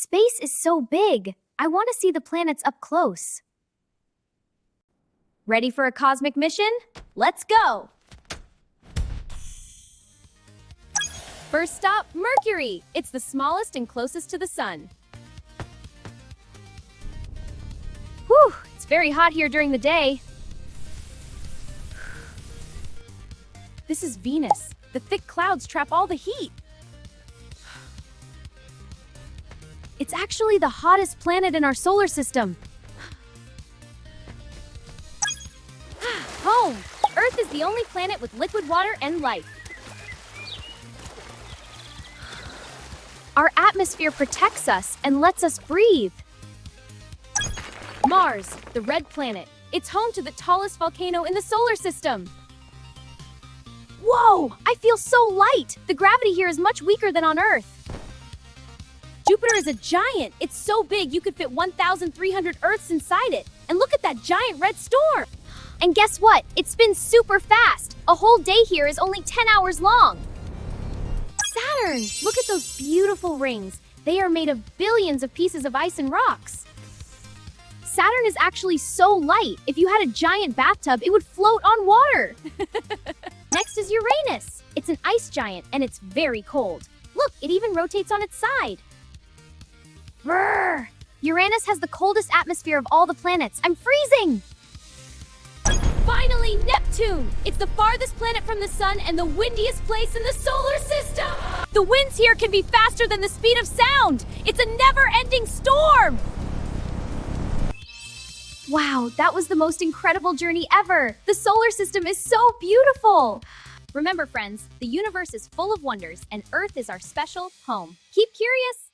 Space is so big. I want to see the planets up close. Ready for a cosmic mission? Let's go! First stop, Mercury. It's the smallest and closest to the sun. Whew, it's very hot here during the day. This is Venus. The thick clouds trap all the heat. It's actually the hottest planet in our solar system. Home! Earth is the only planet with liquid water and life. Our atmosphere protects us and lets us breathe. Mars, the red planet. It's home to the tallest volcano in the solar system. Whoa! I feel so light! The gravity here is much weaker than on Earth. Jupiter is a giant. It's so big you could fit 1,300 Earths inside it. And look at that giant red storm! And guess what? It spins super fast. A whole day here is only 10 hours long. Saturn! Look at those beautiful rings. They are made of billions of pieces of ice and rocks. Saturn is actually so light, if you had a giant bathtub, it would float on water. Next is Uranus. It's an ice giant, and it's very cold. Look, it even rotates on its side. Brrr! Uranus has the coldest atmosphere of all the planets. I'm freezing! Finally, Neptune! It's the farthest planet from the sun and the windiest place in the solar system! The winds here can be faster than the speed of sound! It's a never-ending storm! Wow, that was the most incredible journey ever! The solar system is so beautiful! Remember, friends, the universe is full of wonders, and Earth is our special home. Keep curious!